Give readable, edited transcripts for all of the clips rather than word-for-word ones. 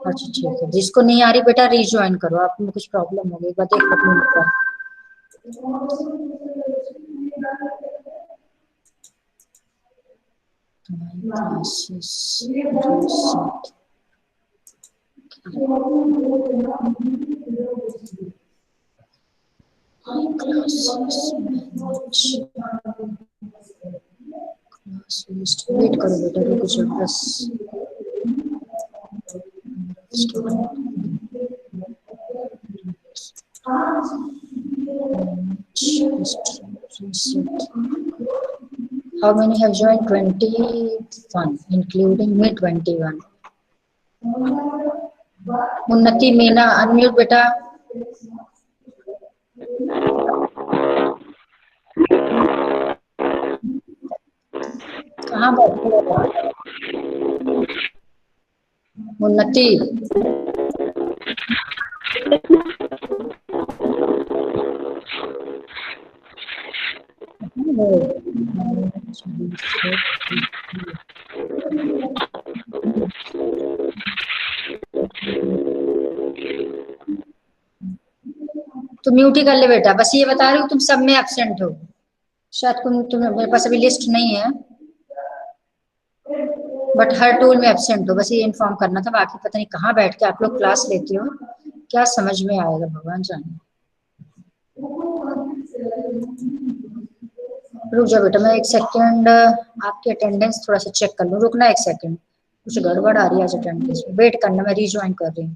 अच्छा ठीक है, जिसको नहीं आ रही बेटा रीज्वाइन करो, आप में कुछ प्रॉब्लम हो गई, एक बार देख लो अपने मित्र। वेट करो बेटा, रुको कुछ बस। How many have joined? 21, including me 21. उन्नति मीना अनम्यूट बेटा। कहाँ बैठे हो उन्नति? तो म्यूट ही कर ले बेटा, बस ये बता रही हूँ तुम सब में एब्सेंट हो। शायद तुम्हें मेरे पास अभी लिस्ट नहीं है, बट हर टूल में एब्सेंट हो, बस ये इन्फॉर्म करना था। बाकी पता नहीं कहाँ बैठ के आप लोग क्लास लेते हो, क्या समझ में आएगा भगवान जाने। रुक जाओ बेटा, मैं एक सेकंड आपकी अटेंडेंस थोड़ा सा चेक कर लूँ। रुकना एक सेकंड, कुछ गड़बड़ आ रही है आज अटेंडेंस में, वेट करना, मैं रीज्वाइन कर रही हूँ।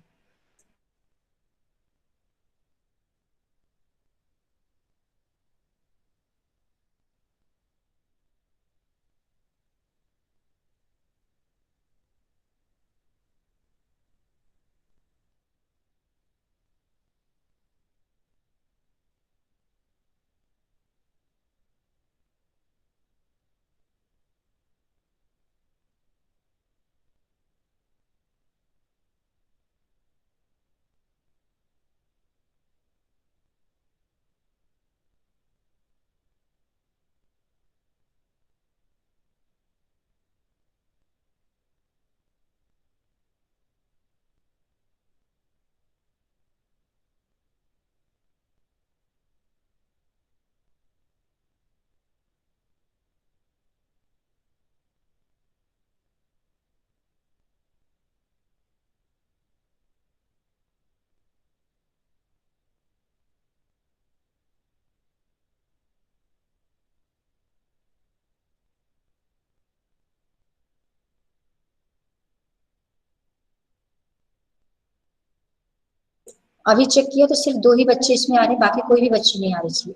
अभी चेक किया तो सिर्फ 2 ही बच्चे इसमें आ रहे, बाकी कोई भी बच्चे नहीं आ रहे इसमें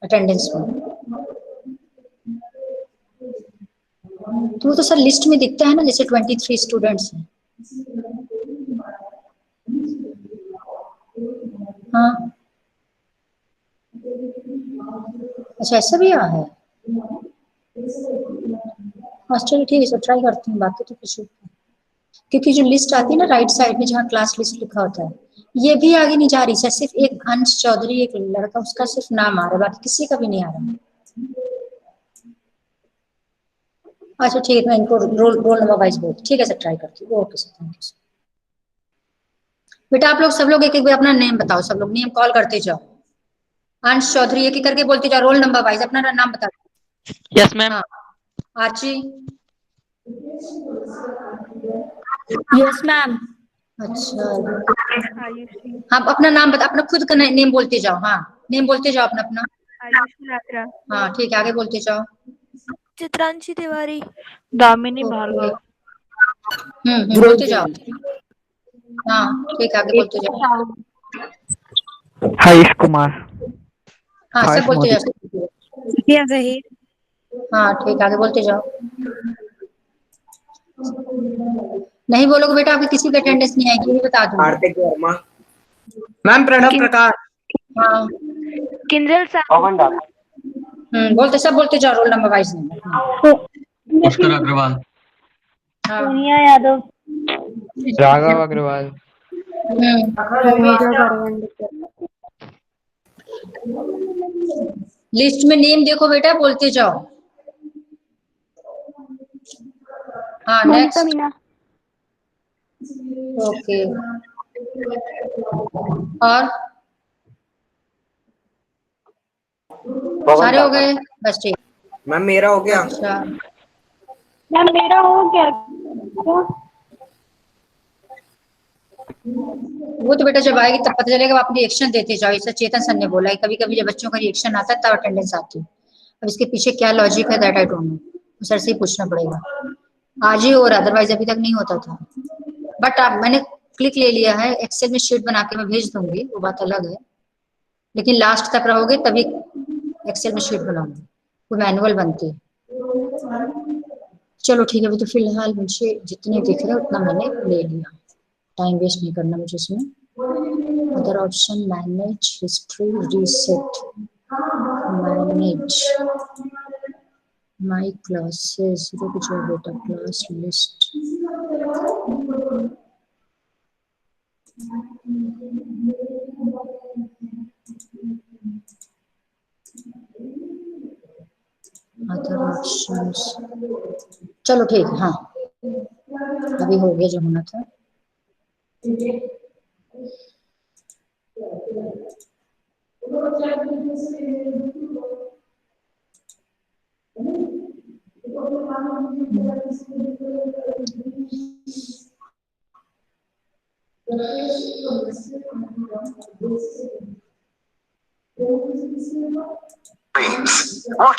अटेंडेंस में। तो वो तो सर लिस्ट में दिखता है ना, जैसे 23 स्टूडेंट्स हैं। हाँ अच्छा, ऐसा भी आ है। हाँ चलो ठीक है सर, ट्राई करती हूँ, बाकी तो कुछ। क्योंकि जो लिस्ट आती है ना राइट साइड में जहाँ क्लास लिस्ट लिखा होता है, ये भी आगे नहीं जा रही सर। सिर्फ एक अंश चौधरी, एक लड़का, उसका सिर्फ नाम आ रहा है, बाकी किसी का भी नहीं आ रहा। अच्छा ठीक है, मैं इनको रोल नंबर वाइज बोलती, ठीक है सर, ट्राई करती हूँ। Okay sir, thank you sir. बेटा आप लोग सब लोग एक एक बार अपना नेम बताओ, सब लोग नेम कॉल करते जाओ। अंश चौधरी एक एक करके बोलते जाओ, रोल नंबर वाइज अपना नाम बता। Yes ma'am. हाँ आर्ची। Yes ma'am. अच्छा हाँ, अपना नाम बता, अपना खुद का नेम बोलते जाओ। हाँ नेम बोलते जाओ अपना अपना। आयुषी लात्रा। हाँ ठीक है, आगे बोलते जाओ। चित्रांशी तिवारी। दामिनी भार्गव। बोलते जाओ। हाँ ठीक है, आगे बोलते जाओ। हरीश कुमार। हाँ सब बोलते जाओ। हाँ ठीक है, आगे बोलते जाओ। नहीं बोलोगे बेटा आपकी किसी की अटेंडेंस नहीं आएगी, ये बता दूंगी। कार्तिक वर्मा। मैम प्रणव प्रकाश। हाँ किंजल बोलते सब बोलते जाओ, roll number wise. Pushkar Agarwal. हाँ सोनिया यादव। राघव अग्रवाल। लिस्ट में नेम देखो बेटा, बोलते जाओ। हाँ नेक्स्ट। ओके, और सारे हो गए? बस ठीक। मैम मेरा हो गया। अच्छा, मैम मेरा हो गया। वो तो बेटा जब आएगी तब पता चलेगा, आप रिएक्शन देते जाओ, ऐसा चेतन सर ने बोला है। कभी कभी जब बच्चों का रिएक्शन आता है तब अटेंडेंस आती है। अब इसके पीछे क्या लॉजिक है that I don't know, sir से ही पूछना पड़ेगा। आज ही हो रहा, अदरवाइज अभी तक नहीं होता था। बट अब मैंने क्लिक ले लिया है, एक्सेल में शीट बना के मैं भेज दूंगी, वो बात अलग है। लेकिन लास्ट तक रहोगे तभी एक्सेल में शीट बनाऊंगी, वो मैनुअल बनती है। चलो ठीक है, अभी तो फिलहाल मुझे जितने दिख रहे हैं उतना मैंने ले लिया, टाइम वेस्ट नहीं करना मुझे इसमें। Other option, manage history, reset, manage my classes, रुक जाओ बेटा, क्लास लिस्ट, अदर ऑप्शंस। चलो ठीक है, हाँ अभी हो गया जो होना था।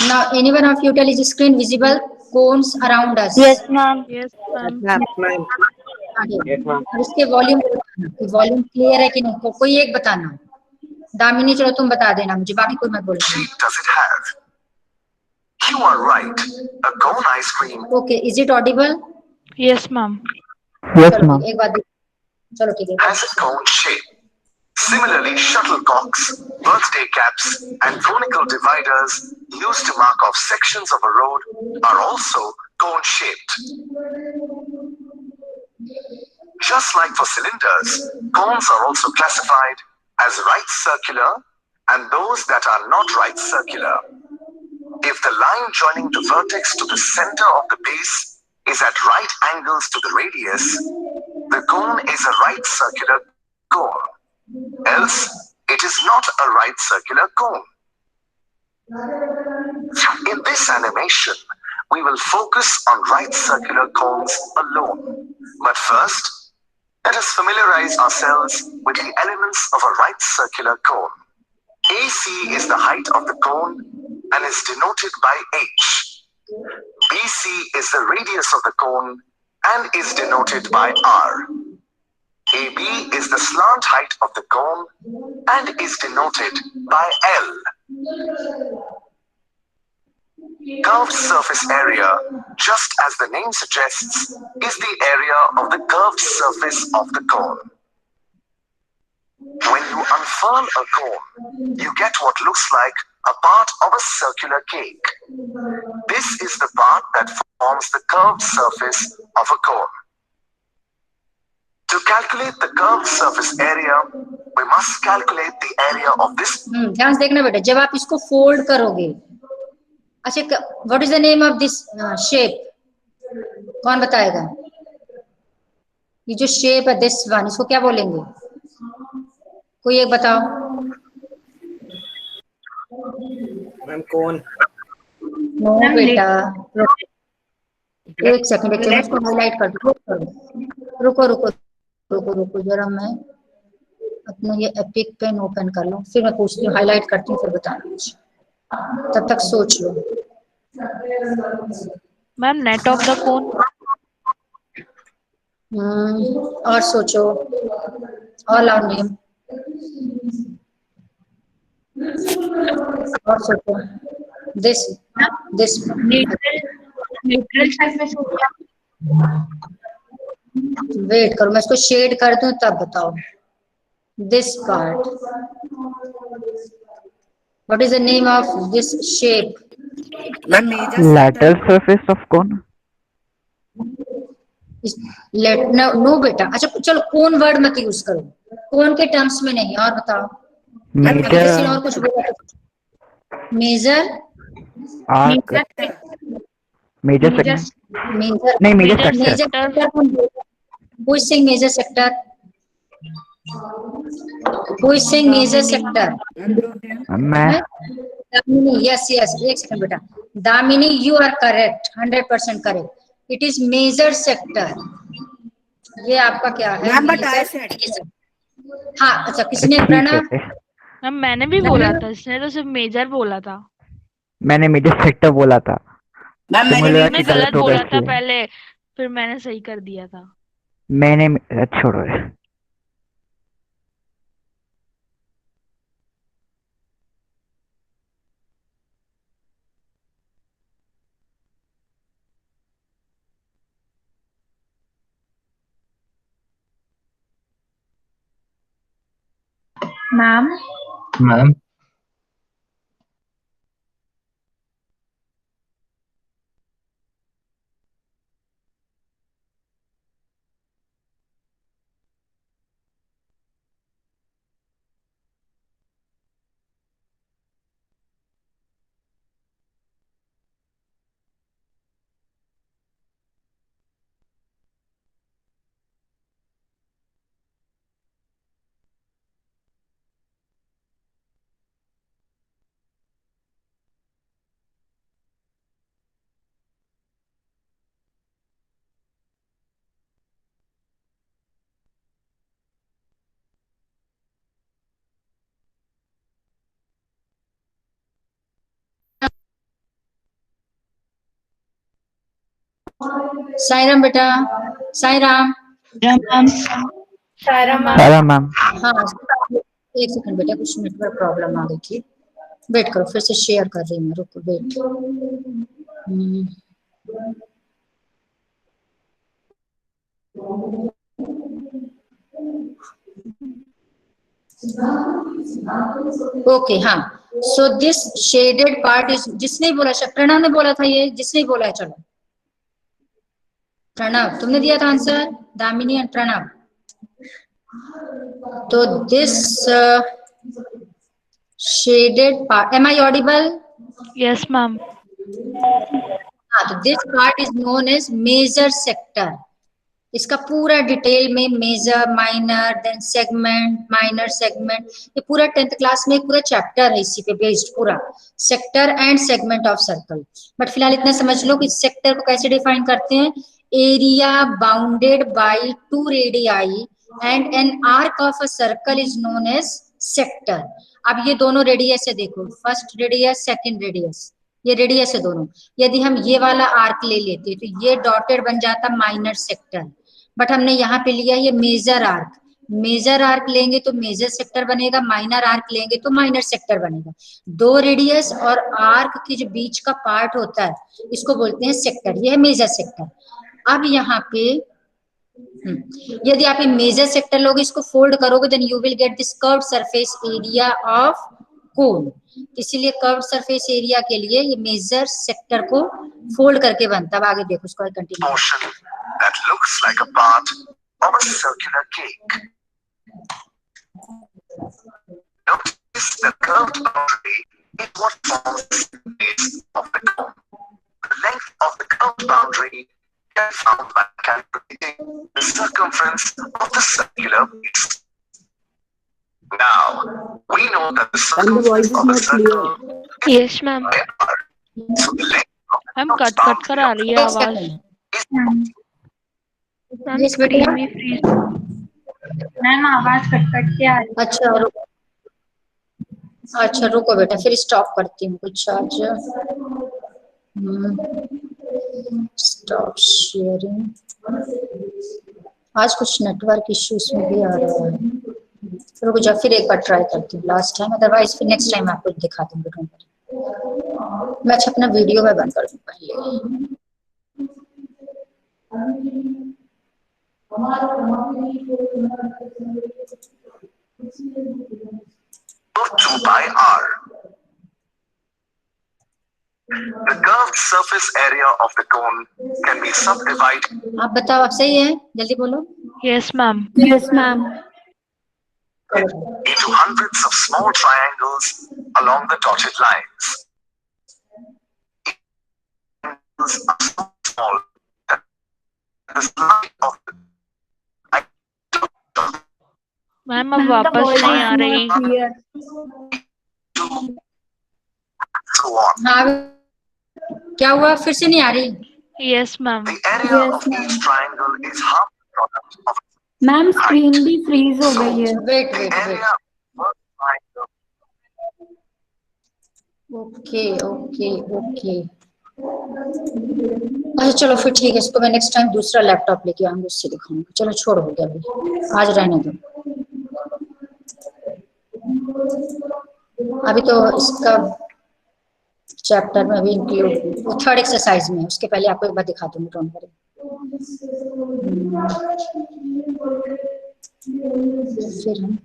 Now, anyone of you tell, is screen visible? Cones around us. Yes, ma'am. Yes, ma'am. Ma'am और इसके वॉल्यूम क्लियर है कि नहीं, कोई एक बताना। दामिनी चलो तुम बता देना मुझे, बाकी कोई मत बोलना। Does it have? You are right. A cone ice cream. Okay, is it audible? Yes, ma'am. Yes, ma'am. एक बात चलो ठीक है। Has a cone shape. Similarly, shuttlecocks, birthday caps, and conical dividers used to mark off sections of a road are also cone-shaped. Just like for cylinders, cones are also classified as right circular and those that are not right circular. If the line joining the vertex to the center of the base is at right angles to the radius, the cone is a right circular cone. Else, it is not a right circular cone. In this animation, we will focus on right circular cones alone. But first, let us familiarize ourselves with the elements of a right circular cone. AC is the height of the cone and is denoted by H. BC is the radius of the cone and is denoted by R. AB is the slant height of the cone and is denoted by L. Curved surface area, just as the name suggests, is the area of the curved surface of the cone. When you unfurl a cone, you get what looks like a part of a circular cake. This is the part that forms the curved surface of a cone. To calculate the curved surface area, we must calculate the area of this. ध्यान से देखना बेटा, जब आप इसको fold करोगे, अच्छा what is the name of this shape, कौन बताएगा? ये जो शेप है दिस वन, इसको क्या बोलेंगे? कोई एक बताओ। मैम कौन? नो बेटा, एक सेकंड, एक सेकंड, इसको हाईलाइट कर दो। रुको जरा, मैं अपना ये एपिक पेन ओपन कर लूं, फिर मैं पूछती हूँ, हाईलाइट करती हूँ, फिर बताना मुझे। तब तक सोच लो। Ma'am, net of the cone. और सोचो, और लाओ नेम, और सोचो। दिस वेट करो, मैं इसको शेड कर दूं तब बताओ। This part, what is the name of this shape? Ma'am major Lateral surface of cone. No बेटा, अच्छा चलो कोन वर्ड मत यूज करो, कोन के टर्म्स में नहीं, और बताओ। Major और कुछ बोला? Major arc. Major segment. Major नहीं, major Major sector. Major Who is saying major sector? Who is saying major sector? मैं Damini, yes, yes. एक second बेटा. Damini, you are correct. 100% correct. It is major sector. ये आपका क्या है? Ma'am, but I Major said. sector. हाँ, अच्छा किसने ठीक प्रणव? है, मैम मैंने भी बोला था, इसने तो सिर्फ मेजर बोला था। मैंने मेजर सेक्टर बोला था, मैम तो मुझे मैंने लगा मैं कि गलत गलत होगा बोला था इसलिए पहले, फिर मैंने सही कर दिया था। मैंने छोड़ो। मैम मैम साईराम बेटा, साईराम। सारा मैम सारा मैम हाँ, एक सेकंड बेटा, कुछ नेटवर्क प्रॉब्लम आ गई थी। वेट करो, फिर से शेयर कर रही हूँ, रुको वेट। ओके हाँ, so this shaded part is, जिसने बोला, प्रणव ने बोला था ये, जिसने बोला है, चलो प्रणव तुमने दिया था आंसर, दामिनी एंड प्रणव। तो this shaded part, am I audible? Yes ma'am. हाँ, तो this part is known as major sector. इसका पूरा डिटेल में major, minor, then segment, minor segment, ये पूरा 10th क्लास में पूरा चैप्टर है इसी पे बेस्ड, पूरा sector and segment of circle. But फिलहाल इतना समझ लो कि सेक्टर को कैसे डिफाइन करते हैं, area bounded by 2 radii and an arc of a circle is known as sector. अब ये दोनों रेडियस है, देखो फर्स्ट रेडियस, सेकंड रेडियस, ये रेडियस है दोनों। यदि हम ये वाला आर्क ले लेते तो ये डॉटेड बन जाता माइनर सेक्टर, बट हमने यहाँ पे लिया ये मेजर आर्क। मेजर आर्क लेंगे तो मेजर सेक्टर बनेगा, माइनर आर्क लेंगे तो माइनर सेक्टर बनेगा। दो रेडियस और आर्क के जो बीच का पार्ट होता है इसको बोलते हैं सेक्टर, ये है मेजर सेक्टर। अब यहाँ पे यदि आप ये मेजर सेक्टर लोगे, इसको फोल्ड करोगे, then you will get this curved surface area of cone. इसीलिए कर्व्ड सरफेस एरिया के लिए ये मेजर सेक्टर को फोल्ड करके बनता है। अब आगे देखो, उसको continue. Portion that looks like a part of a circular cake. Notice the curved boundary is what forms the base of the cone. The length of the curved boundary can be found by calculating the circumference of the circular base. Now, we know that the circumference of the circle yes ma'am. is r. So the length of the ma'am curved cut cut कर आ रही है एक आवाज। Second, ma'am Yes, बेटा। Screen में freeze. Ma'am आवाज cut cut के आ रही अच्छा रुको, अच्छा रुको बेटा, फिर स्टॉप करती हूँ कुछ आज। स्टॉप शेयरिंग, आज कुछ नेटवर्क इश्यूज में भी आ रहा है। रुको जा, फिर एक बार ट्राई करती हूँ लास्ट टाइम, अदरवाइज फिर नेक्स्ट टाइम आपको दिखा दूंगी। मैं अच्छा अपना वीडियो में बंद कर दूँ पहले। of 2 by r. The curved surface area of the cone can be subdivided आप बताओ, आप सही है, जल्दी बोलो। Yes ma'am. Yes ma'am. into hundreds of small triangles along the dotted lines. Triangles are so small that the side of the ma'am अब वापस नहीं आ रही। So on. हाँ क्या हुआ, फिर से नहीं आ रही? Yes ma'am. The area of each triangle is half the product of ma'am screen भी फ्रीज हो गई है। Wait the wait wait, area of one triangle. Okay okay okay, अच्छा चलो फिर ठीक है, इसको मैं नेक्स्ट टाइम दूसरा लैपटॉप लेके आऊंगी, उससे दिखाऊंगी। चलो छोड़, हो गया अभी, आज रहने दो। अभी तो इसका चैप्टर में अभी इंक्लूड, वो थर्ड एक्सरसाइज में है, उसके पहले आपको एक बार दिखा दूंगी, डोंट वरी। फिर हम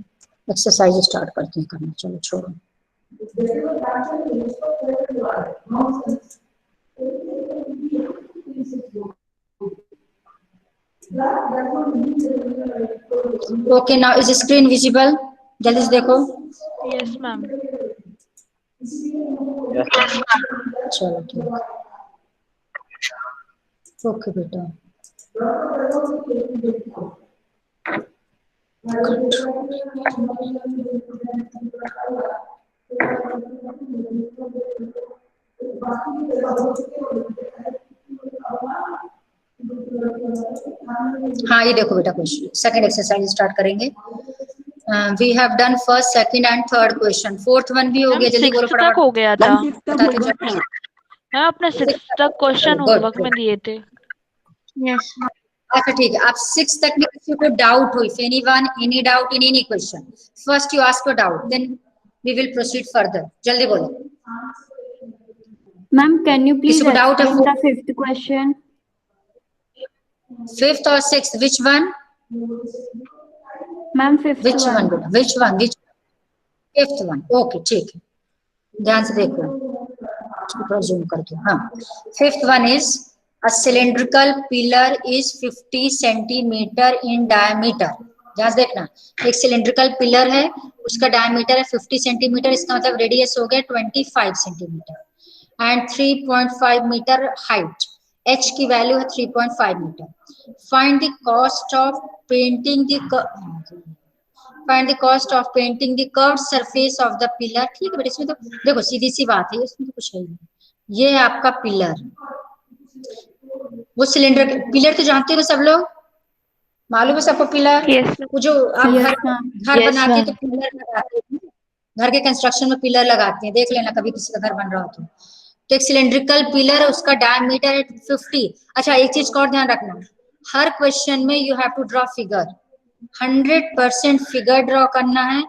एक्सरसाइज स्टार्ट करते हैं करना, चलो छोड़ो। Okay, now is screen visible? जल्दी से देखो। Yes ma'am. चलो ठीक है, ओके बेटा। हाँ ये देखो बेटा, क्वेश्चन सेकंड एक्सरसाइज स्टार्ट करेंगे। We have done first, second and third question, fourth one भी हो गया, जल्दी बोलो सिक्स तक हो गया था मैम, अपने 6 तक क्वेश्चन होमवर्क में दिए थे। यस अच्छा ठीक है, आप 6 तक में किसी को डाउट हो, if anyone any doubt in any question, first you ask your doubt, then we will proceed further. जल्दी बोलो मैम, कैन यू प्लीज किसी को doubt है? explain the fifth question? Fifth और सिक्स्थ, which one? Ma'am fifth which one बेटा, which one? Which fifth one, okay ठीक है, ध्यान से देखो, जूम करके। हाँ, fifth one is a cylindrical pillar is 50 centimetre in diameter। ध्यान से देखना, एक सिलेंड्रिकल पिलर है, उसका डायमीटर है 50 सेंटीमीटर, इसका मतलब रेडियस हो गया 25 centimetre and 3.5 metre height, h की वैल्यू है 3.5 metre. Find the cost of painting the curved surface of the pillar. ठीक है बेटा, इसमें तो देखो सीधी सी बात है, इसमें तो कुछ है नहीं, ये है आपका पिलर, वो सिलेंडर पिलर तो जानते हो सब लोग, मालूम है सबको पिलर? वो जो आप घर बनाते हैं तो पिलर लगाते हैं, घर के कंस्ट्रक्शन में पिलर लगाते हैं, देख लेना कभी किसी का घर बन रहा हो तो एक सिलेंड्रिकल पिलर है, उसका डायमीटर है 50। अच्छा एक चीज का और ध्यान रखना, हर क्वेश्चन में you have to draw figure, 100% figure draw करना है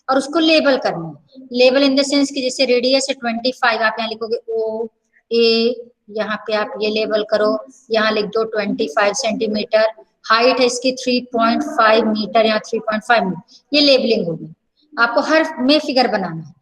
और उसको लेबल करना है। लेबल इन द सेंस कि जैसे रेडियस है 25, आप यहाँ लिखोगे ओ ए, यहाँ पे आप ये लेबल करो, यहाँ लिख दो 25 सेंटीमीटर, हाइट है इसकी 3.5 मीटर, यहाँ 3.5 मीटर, ये लेबलिंग होगी। आपको हर में फिगर बनाना है।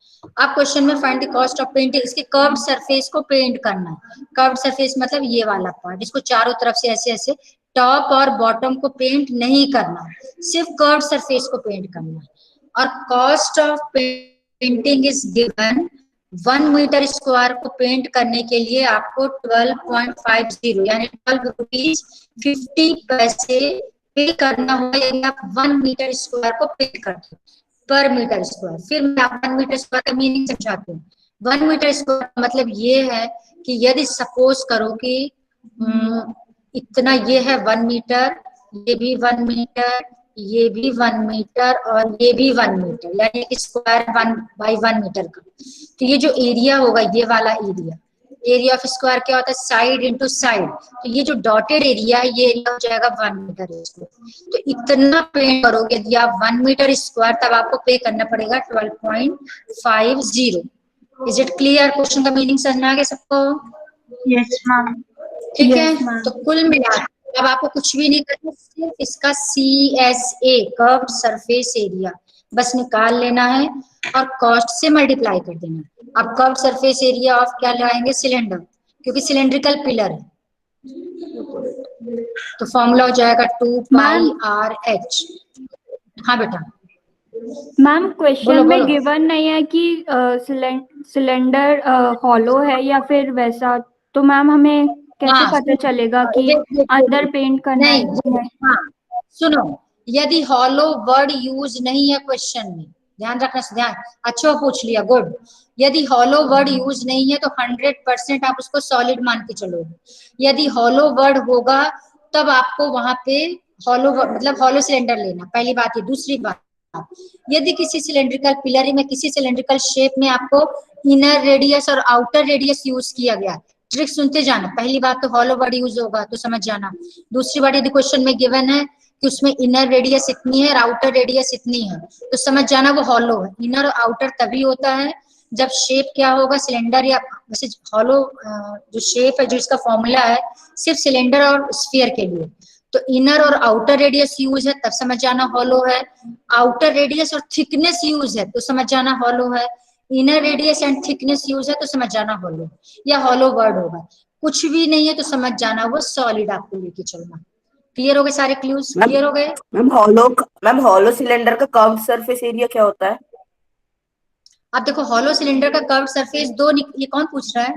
आप क्वेश्चन में find the cost of painting, इसके कर्व्ड सरफेस को पेंट करना है। कर्व्ड सरफेस मतलब ये वाला पार्ट, इसको चारों तरफ से ऐसे ऐसे, टॉप और बॉटम को पेंट नहीं करना, सिर्फ कर्व्ड सरफेस को पेंट करना है। और cost of painting is given, 1 metre square को पेंट करने के लिए आपको 12.50 यानी 12 रुपीज 50 पैसे पे करना होगा यदि आप 1 मीटर स्क्वायर को पेंट करते हो पर मीटर स्क्वायर। फिर मैं आप 1 मीटर स्क्वायर का मीनिंग समझाती हूँ। 1 मीटर स्क्वायर मतलब ये है कि यदि सपोज करो कि इतना ये है 1 मीटर, ये भी 1 मीटर, ये भी 1 मीटर और ये भी 1 मीटर, यानी स्क्वायर 1 बाई 1 मीटर का। तो ये जो एरिया होगा, ये वाला एरिया ऑफ स्क्वायर क्या होता है? Side into side. तो ये जो डॉटेड एरिया है, ये एरिया हो जाएगा 1 मीटर स्क्वायर। तो इतना पेंट करोगे यदि आप 1 मीटर स्क्वायर, तब आपको पे करना पड़ेगा 12.50। Is it clear? क्वेश्चन का मीनिंग समझ आ गया सबको? Yes ma'am. ठीक है, तो कुल मिला अब आपको कुछ भी नहीं करना, सिर्फ इसका CSA कर्व्ड सरफेस एरिया बस निकाल लेना है और कॉस्ट से मल्टीप्लाई कर देना है। अब कर्व्ड सरफेस एरिया ऑफ क्या लगाएंगे? सिलेंडर, क्योंकि सिलेंड्रिकल पिलर है, तो फॉर्मूला हो जाएगा 2πRH। हाँ बेटा। मैम क्वेश्चन में गिवन नहीं है कि सिलेंडर हॉलो है या फिर वैसा, तो मैम हमें कैसे पता चलेगा कि अंदर पेंट करना है? हाँ सुनो, यदि हॉलो वर्ड यूज नहीं है क्वेश्चन में, ध्यान रखना, ध्यान, अच्छा पूछ लिया, गुड। यदि हॉलो वर्ड यूज नहीं है तो 100% आप उसको सॉलिड मान के चलोगे। यदि हॉलो वर्ड होगा तब आपको वहां पे हॉलो मतलब हॉलो सिलेंडर लेना, पहली बात ये। दूसरी बात, यदि किसी सिलेंड्रिकल पिलर में, किसी सिलेंड्रिकल शेप में आपको इनर रेडियस और आउटर रेडियस यूज किया गया, ट्रिक सुनते जाना। पहली बात तो हॉलो वर्ड यूज होगा तो समझ जाना। दूसरी बात, यदि क्वेश्चन में गिवन है कि उसमें इनर रेडियस इतनी है और आउटर रेडियस इतनी है तो समझ जाना वो हॉलो है। इनर और आउटर तभी होता है जब शेप क्या होगा, सिलेंडर या वैसे हॉलो जो शेप है, जो इसका फॉर्मूला है सिर्फ सिलेंडर और स्फीयर के लिए, तो इनर और आउटर रेडियस यूज है तब समझ जाना हॉलो है। आउटर रेडियस और थिकनेस यूज है तो समझ जाना हॉलो है। Inner radius and thickness use है तो समझ जाना हॉलो, या हॉलो वर्ड होगा। कुछ भी नहीं है तो समझ जाना वो सॉलिड आपको लेके चलना। क्लियर हो गए सारे क्लूज? क्लियर हो गए? मैम हॉलो सिलेंडर का कर्व सरफेस एरिया क्या होता है? अब देखो, हॉलो सिलेंडर का कर्व सरफेस दो ये कौन पूछ रहा है?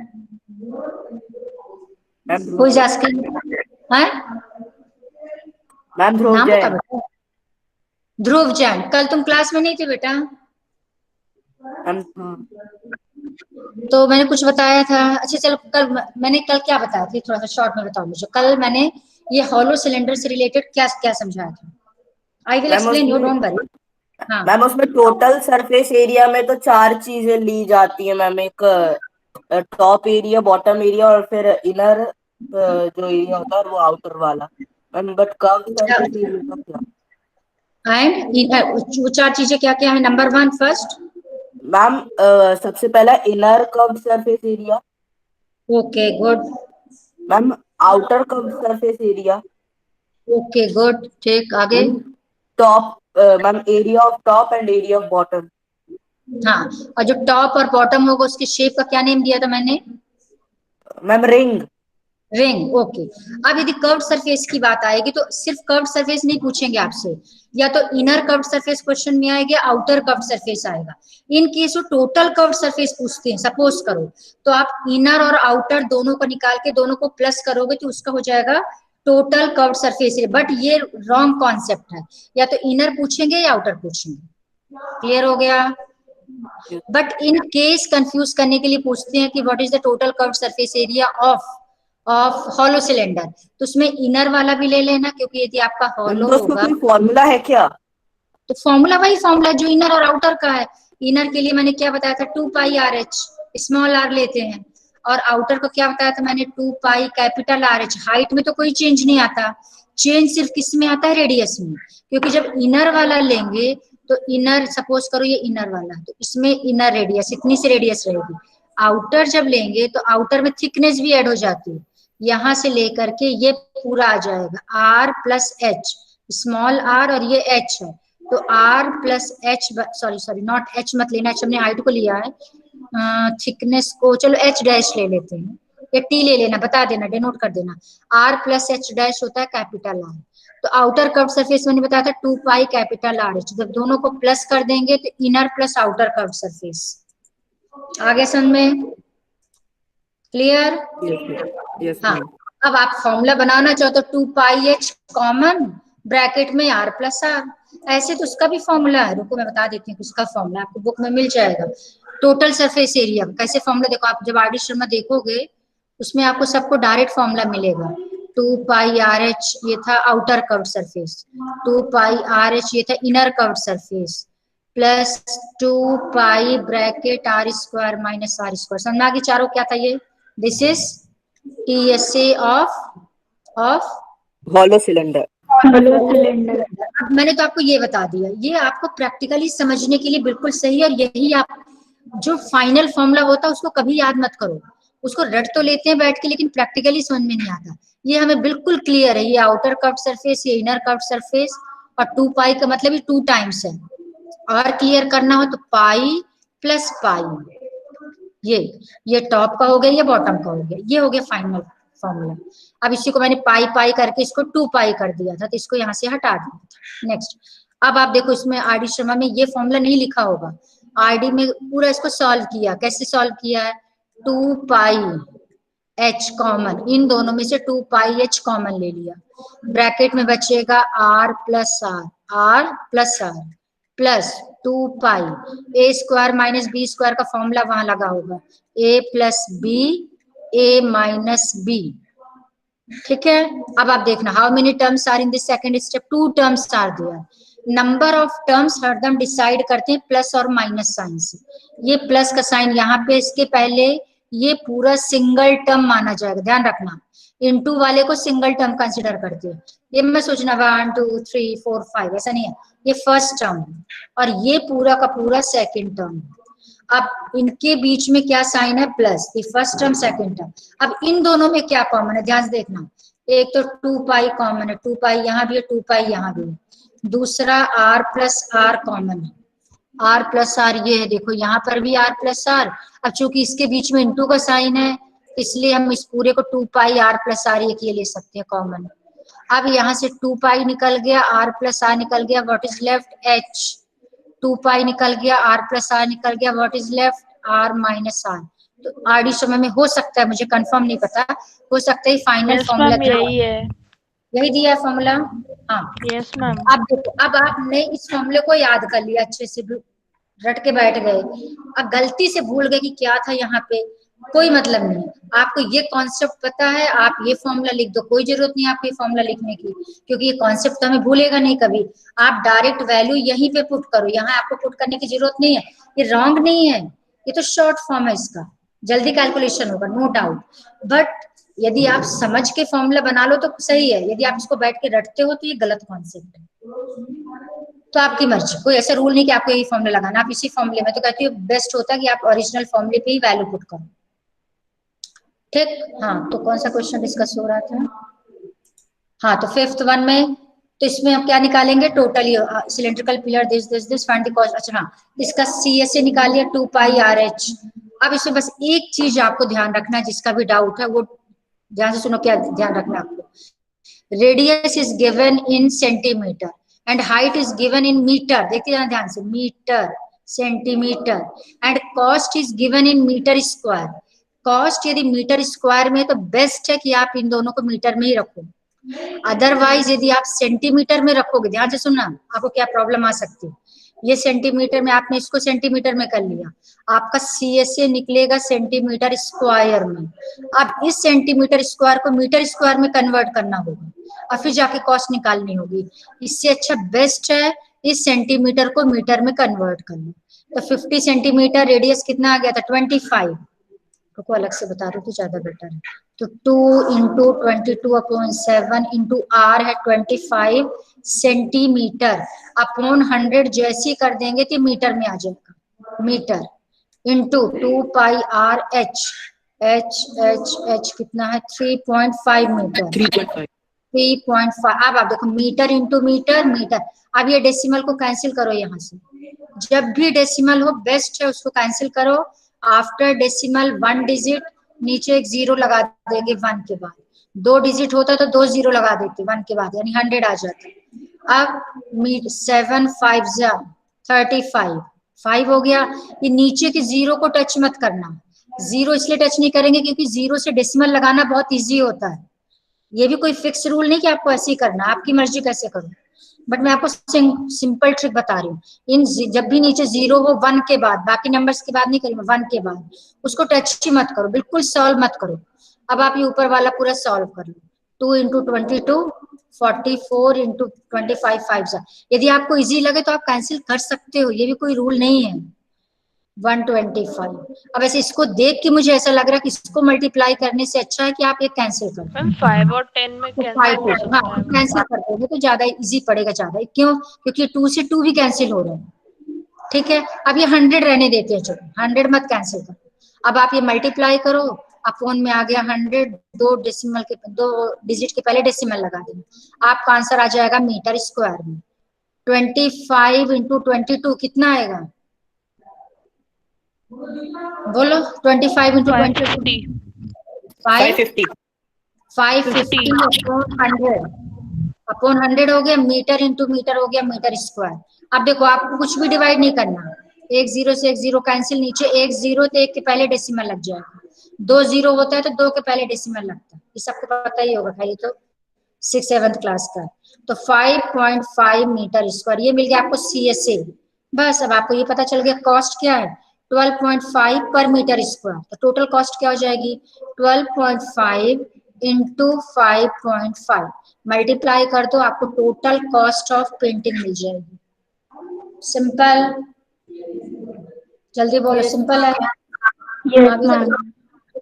Who is asking? हैं? मैम ध्रुव नाम बता जैन। बेटा। ध्रुव जैन। कल तुम क्लास में नहीं थे बेटा? तो मैंने कुछ बताया था। अच्छा चलो, कल मैंने क्या बताया था, थोड़ा सा शॉर्ट में बताओ मुझे। कल मैंने ये हॉलो सिलेंडर से रिलेटेड क्या क्या समझाया था? I will explain you, don't worry. हाँ मैम उसमें टोटल सरफेस एरिया में तो 4 चीजें ली जाती है मैम, एक टॉप एरिया, बॉटम एरिया और फिर इनर जो एरिया होता है वो आउटर वाला। Ma'am but curve surface area का क्या? एंड वो 4 चीजें क्या क्या है? नंबर 1 फर्स्ट मैम सबसे पहला inner curve surface area. Okay good. Ma'am outer curve surface area. Okay good, ठीक। आगे? Top ma'am area of top and area of bottom. हाँ, और जो टॉप और बॉटम होगा उसके शेप का क्या नेम दिया था मैंने? Ma'am ring. Ring, okay. अब यदि कर्व्ड सरफेस की बात आएगी तो सिर्फ कर्व्ड सरफेस नहीं पूछेंगे आपसे, या तो इनर कर्व्ड सरफेस क्वेश्चन में आएगा, आउटर कर्व्ड सरफेस आएगा। इन केस वो टोटल कर्व्ड सरफेस पूछते हैं, सपोज करो, तो आप इनर और आउटर दोनों को निकाल के दोनों को प्लस करोगे तो उसका हो जाएगा टोटल कर्व्ड सरफेस। बट ये रॉन्ग कॉन्सेप्ट है, या तो इनर पूछेंगे या आउटर पूछेंगे। क्लियर हो गया? बट इन केस कंफ्यूज करने के लिए पूछते हैं कि what is the total curved surface area of hollow cylinder, तो उसमें इनर वाला भी ले लेना, क्योंकि यदि आपका हॉलो होगा कोई फॉर्मूला है क्या? तो फॉर्मूला वही फॉर्मूला जो इनर और आउटर का है। इनर के लिए मैंने क्या बताया था? 2 pi R H, small are लेते हैं। और आउटर को क्या बताया था मैंने? 2 pi capital R H. Height में तो कोई चेंज नहीं आता, चेंज सिर्फ किस में आता है? रेडियस में। क्योंकि जब इनर वाला लेंगे तो इनर, सपोज करो ये इनर वाला, तो इसमें इनर रेडियस इतनी सी रेडियस रहेगी। आउटर जब लेंगे तो आउटर में थिकनेस भी ऐड हो जाती है, यहां से लेकर के ये पूरा आ जाएगा R plus H, small R और ये एच है, तो R plus H, sorry not H मत लेना, एच हमने हाइट को लिया है, थिकनेस को चलो एच डैश ले लेते हैं, या टी ले लेना, बता देना, डिनोट कर देना। आर प्लस एच डैश होता है कैपिटल आर। तो आउटर कर्व सरफेस मैंने बताया था 2 पाई कैपिटल आर एच, जब दोनों को प्लस कर देंगे तो inner plus outer curve surface. आगे समझ में? क्लियर? हाँ, अब आप फॉर्मूला बनाना चाहो तो 2 पाई एच कॉमन, ब्रैकेट में आर प्लस आर। ऐसे तो उसका भी फॉर्मूला है, रुको मैं बता देती हूँ उसका फॉर्मूला, आपको बुक में मिल जाएगा। टोटल सरफेस एरिया कैसे फॉर्मूला, देखो आप जब आर.डी. शर्मा देखोगे उसमें आपको सबको डायरेक्ट फॉर्मूला मिलेगा। 2 पाई आर एच ये था outer curve surface, 2 pi R H ये था inner curve surface, plus 2 pi bracket R square minus R square. समझ में आ गई चारों क्या था ये? This is TSA of hollow cylinder. मैंने तो आपको ये बता दिया, ये आपको प्रैक्टिकली समझने के लिए बिल्कुल सही है। और यही आप जो फाइनल फॉर्मूला होता है उसको कभी याद मत करो, उसको रट तो लेते हैं बैठ के लेकिन प्रैक्टिकली समझ में नहीं आता। ये हमें बिल्कुल क्लियर है, ये आउटर कर्व सरफेस, ये इनर कर्व सरफेस, और 2 पाई का मतलब ये 2 टाइम्स है। और क्लियर करना हो तो पाई प्लस पाई, ये टॉप का हो गया, ये बॉटम का हो गया, ये हो गया फाइनल फॉर्मूला। अब इसी को मैंने पाई पाई करके इसको 2 पाई कर दिया था, तो इसको यहाँ से हटा दिया था। नेक्स्ट, अब आप देखो इसमें आर.डी. शर्मा में ये फॉर्मूला नहीं लिखा होगा, आर.डी. में पूरा इसको सॉल्व किया। कैसे सॉल्व किया है? 2 पाई h कॉमन, इन दोनों में से 2 पाई h कॉमन ले लिया, ब्रैकेट में बचेगा r plus r plus 2 pi a square minus b square का फॉर्मूला वहां लगा होगा, a plus b a minus b। ठीक है, अब आप देखना how many terms are in this second step, 2 terms are there. Number of terms हरदम डिसाइड करते हैं प्लस और माइनस साइन से। ये प्लस का साइन यहाँ पे इसके पहले ये पूरा सिंगल टर्म माना जाएगा, ध्यान रखना, इनटू वाले को सिंगल टर्म कंसिडर करते हैं। ये मैं सोचना 1 2 3 4 5 ऐसा नहीं है, ये फर्स्ट टर्म है और ये पूरा का पूरा सेकंड टर्म है। अब इनके बीच में क्या साइन है, प्लस, ये फर्स्ट टर्म सेकंड टर्म। अब इन दोनों में क्या कॉमन है, ध्यान से देखना, एक तो 2 पाई कॉमन है, 2 पाई यहाँ भी है, 2 पाई यहाँ भी है। दूसरा r प्लस r कॉमन है, r प्लस r ये है, देखो यहाँ पर भी r प्लस r। अब चूंकि इसके बीच में इंटू का साइन है इसलिए हम इस पूरे को 2 पाई r प्लस r ये ले सकते हैं कॉमन। अब यहाँ से 2 पाई निकल गया, r प्लस r निकल गया, व्हाट इज लेफ्ट h, 2 पाई निकल गया, r प्लस r निकल गया, what is left r minus r। तो आरडी समय में हो सकता है, मुझे कंफर्म नहीं पता, हो सकता है फाइनल फॉर्मूला यही दिया है फॉर्मूला। हाँ यस मैम। अब देखो, अब आपने इस फॉर्मूले को याद कर लिया, अच्छे से रट के बैठ गए, अब गलती से भूल गए कि क्या था यहाँ पे, कोई मतलब नहीं, आपको ये कॉन्सेप्ट पता है, आप ये फॉर्मूला लिख दो, कोई जरूरत नहीं आपको ये फॉर्मूला लिखने की, क्योंकि ये कॉन्सेप्ट तो हमें भूलेगा नहीं कभी। आप डायरेक्ट वैल्यू यहीं पे पुट करो, यहाँ आपको पुट करने की जरूरत नहीं है, ये रॉन्ग नहीं है, ये तो शॉर्ट फॉर्म है इसका, जल्दी कैलकुलेशन होगा नो डाउट। बट यदि आप समझ के फॉर्मूला बना लो तो सही है, यदि आप इसको बैठ के रटते हो तो ये गलत कॉन्सेप्ट है। तो आपकी मर्जी, कोई ऐसा रूल नहीं कि आपको यही फॉर्मूला लगाना, आप इसी फॉर्मूले में, तो कहती हूँ बेस्ट होता है कि आप ओरिजिनल फॉर्मूले पे ही वैल्यू पुट करो। ठीक, हाँ तो कौन सा क्वेश्चन डिस्कस हो रहा था, हाँ तो 5th वन में, तो इसमें हम क्या निकालेंगे, total cylindrical pillar this find the cost. अच्छा हाँ, इसका CSA निकाल लिया 2 पाई RH। अब इसमें बस एक चीज आपको ध्यान रखना है, जिसका भी डाउट है वो ध्यान से सुनो, क्या ध्यान रखना आपको, radius is given in centimetre and height is given in metre, देखते जाना ध्यान से, metre centimetre, and cost is given in metre square. Cost यदि मीटर स्क्वायर में तो बेस्ट है कि आप इन दोनों को मीटर में ही रखो, अदरवाइज यदि आप सेंटीमीटर में रखोगे, ध्यान से सुनना आपको क्या प्रॉब्लम आ सकती है, ये सेंटीमीटर में आपने इसको सेंटीमीटर में कर लिया, आपका CSA निकलेगा सेंटीमीटर स्क्वायर में। अब इस सेंटीमीटर स्क्वायर को मीटर स्क्वायर में कन्वर्ट करना होगा और फिर जाके कॉस्ट निकालनी होगी। इससे अच्छा बेस्ट है इस सेंटीमीटर को मीटर में कन्वर्ट करना। तो 50 सेंटीमीटर, रेडियस कितना आ गया था 25, को अलग से बता रही हूँ तो ज्यादा बेटर है। तो 2 इंटू 22/7 इंटू r है 25 सेंटीमीटर अपॉन 100, जैसे ही कर देंगे तो मीटर में आ जाएगा, मीटर इंटू 2 पाई r h कितना है 3.5 मीटर, 3.5। अब आप देखो मीटर इंटू मीटर मीटर। अब ये डेसिमल को कैंसिल करो, यहाँ से जब भी डेसिमल हो बेस्ट है उसको कैंसिल करो। आफ्टर डेसिमल 1 डिजिट, नीचे एक 0 लगा देंगे 1 के बाद, 2 डिजिट होता तो 2 0 लगा देते 1 के बाद, यानी 100 आ जाता। अब 7 5 35, 5 हो गया। ये नीचे के 0 को टच मत करना, 0 इसलिए टच नहीं करेंगे क्योंकि 0 से डेसिमल लगाना बहुत इजी होता है। ये भी कोई फिक्स रूल नहीं कि आपको ऐसे ही करना, आपकी मर्जी कैसे करो, बट मैं आपको सिंपल ट्रिक बता रही हूँ। इन जब भी नीचे 0 हो 1 के बाद, बाकी नंबर्स के बाद नहीं करेंगे, 1 के बाद उसको टच ही मत करो, बिल्कुल सॉल्व मत करो। अब आप ये ऊपर वाला पूरा सॉल्व कर लो, 2 इंटू 22 44 इंटू 25 5। यदि आपको इजी लगे तो आप कैंसिल कर सकते हो, ये भी कोई रूल नहीं है। 125। अब ऐसे इसको देख के मुझे ऐसा लग रहा है कि इसको मल्टीप्लाई करने से अच्छा है कि आप एक कैंसिल कर दो। 5 और 10 में कैंसिल कर दोगे तो ज्यादा इजी पड़ेगा, ज्यादा क्यों, क्योंकि 2 से 2 भी कैंसिल हो रहे हैं। ठीक है, अब ये 100 रहने देते हैं, चलो 100 मत कैंसिल करो। अब आप ये मल्टीप्लाई करो, अपॉन में आ गया 100, 2 डिजिट के पहले डेसिमल लगा देना, आपका आंसर आ जाएगा मीटर स्क्वायर में। 25 इंटू 22 कितना आएगा, बोलो 25 इंटू 550 अपॉन 100 हो गया, मीटर इंटू मीटर हो गया मीटर स्क्वायर। अब देखो आपको कुछ भी डिवाइड नहीं करना, एक 0 से एक 0 कैंसिल, नीचे एक 0 तो 1 के पहले डेसिमल लग जाएगा, 2 0 होता है तो 2 के पहले डेसिमल लगता है, ये सबको पता ही होगा भाई, ये तो 6th-7th क्लास का है। तो 5.5 मीटर स्क्वायर ये मिल गया आपको CSA। बस अब आपको ये पता चल गया कॉस्ट क्या है, 12.5 पर मीटर स्क्वायर। तो टोटल कॉस्ट क्या हो जाएगी, 12.5 इंटू 5.5 मल्टीप्लाई कर दो, आपको टोटल कॉस्ट ऑफ पेंटिंग मिल जाएगी। सिंपल, जल्दी बोलो, सिंपल है। Yes ma'am.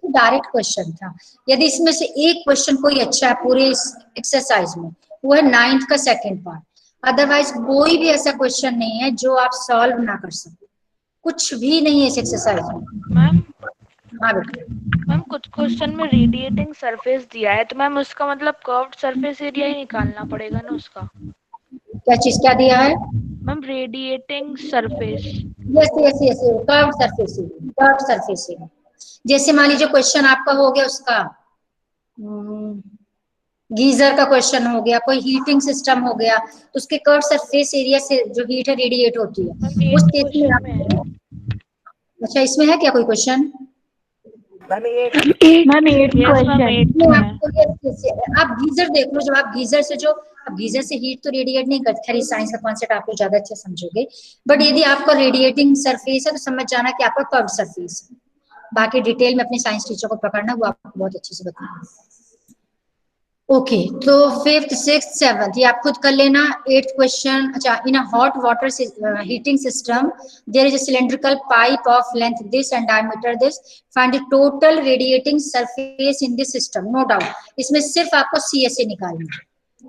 डायरेक्ट क्वेश्चन था। यदि इसमें से एक क्वेश्चन कोई अच्छा है पूरे एक्सरसाइज में, वो है 9th का सेकंड पार्ट, अदरवाइज कोई भी ऐसा क्वेश्चन नहीं है जो आप सॉल्व ना कर सको, कुछ भी नहीं है इस एक्सरसाइज में। मैम हाँ बेटा, मैम कुछ क्वेश्चन में रेडिएटिंग सरफेस दिया है, तो मैम उसका मतलब कर्व्ड सरफेस एरिया ही निकालना पड़ेगा ना उसका। क्या चीज क्या दिया है, ma'am radiating surface. Yes yes yes, curve surface, curve surface. जैसे मान लीजिए क्वेश्चन आपका हो गया उसका गीजर का क्वेश्चन हो गया, कोई हीटिंग सिस्टम हो गया, तो उसके कर्व सरफेस एरिया से जो हीट है रेडिएट होती है उस केस में अच्छा इसमें है क्या कोई क्वेश्चन? मैम ये मैम 8th क्वेश्चन। आप गीजर देख लो, जब आप गीजर से जो, अब गीजर से हीट तो रेडिएट नहीं करती, खैर साइंस का कॉन्सेप्ट आप लोग ज्यादा अच्छा समझोगे, बट यदि आपका रेडिएटिंग सरफेस है तो समझ जाना कि आपका कर्व सरफेस है। बाकी डिटेल में अपने साइंस टीचर को पकड़ना, वो आपको बहुत अच्छे से बताएंगे। ओके, तो 5th 6th 7th ये आप खुद कर लेना। 8th क्वेश्चन, अच्छा, in a hot water heating system there is a cylindrical pipe of length this and diameter this, find the total radiating surface in this system. No doubt इसमें सिर्फ आपको CSA निकालना है,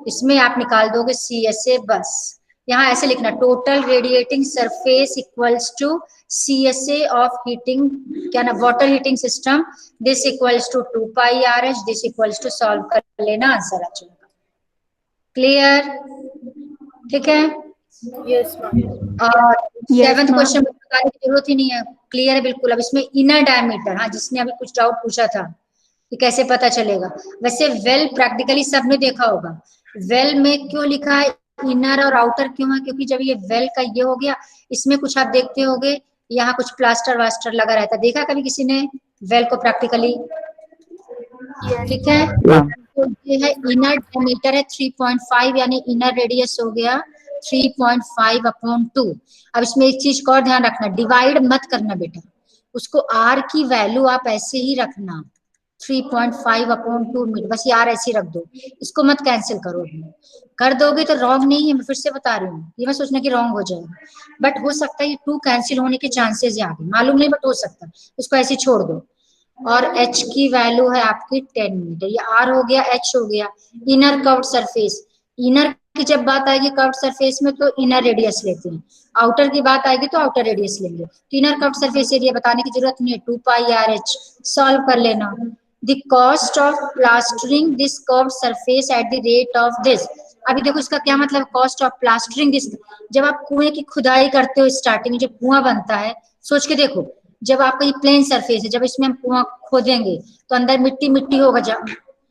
इसमें आप निकाल दोगे CSA बस। यहाँ ऐसे लिखना, total radiating surface equals to CSA of heating, क्या ना, water heating system, this equals to 2 pi RH, this equals to, solve कर लेना, आंसर आ जाएगा। क्लियर? ठीक है। Yes ma'am. और Yes, 7th ma'am. क्वेश्चन बताने की जरूरत ही नहीं है, क्लियर है बिल्कुल। अब इसमें इनर डायमीटर, हाँ जिसने अभी कुछ डाउट पूछा था कि कैसे पता चलेगा, वैसे वेल प्रैक्टिकली सबने देखा होगा, वेल में क्यों लिखा है इनर और आउटर क्यों है, क्योंकि जब ये वेल का ये हो गया, इसमें कुछ आप देखते होगे यहाँ कुछ प्लास्टर वास्टर लगा रहता है, देखा कभी किसी ने वेल को प्रैक्टिकली? ठीक है, तो ये है इनर डायमीटर है 3.5, यानी इनर रेडियस हो गया 3.5/2। अब इसमें एक चीज को और ध्यान रखना, डिवाइड मत करना बेटा, उसको R की वैल्यू आप ऐसे ही रखना, 3.5/2 मीटर, बस यार ऐसे ही रख दो, इसको मत कैंसिल करो। कर दोगे तो रॉन्ग नहीं है, मैं फिर से बता रही हूँ, ये मत सोचना कि रॉन्ग हो जाएगा, बट हो सकता है ये 2 कैंसिल होने के चांसेस है आगे, मालूम नहीं बट हो सकता है, इसको ऐसे छोड़ दो। और H की वैल्यू है आपकी 10 मीटर, ये R हो गया, H हो गया। इनर कर्व्ड सरफेस, इनर की जब बात आएगी कर्व्ड सरफेस में तो इनर रेडियस लेते हैं, आउटर की बात आएगी तो आउटर रेडियस लेंगे। तो इनर कर्व्ड सरफेस एरिया बताने की जरूरत नहीं है, 2 पाई RH, सॉल्व कर लेना। The cost of plastering this curved surface at the rate of this. अभी देखो इसका क्या मतलब, कॉस्ट ऑफ प्लास्टरिंग दिस, जब आप कुएं की खुदाई करते हो स्टार्टिंग में, जब कुआं बनता है, सोच के देखो, जब आपका ये प्लेन सरफेस है, जब इसमें हम कुआं खोदेंगे तो अंदर मिट्टी मिट्टी होगा, जब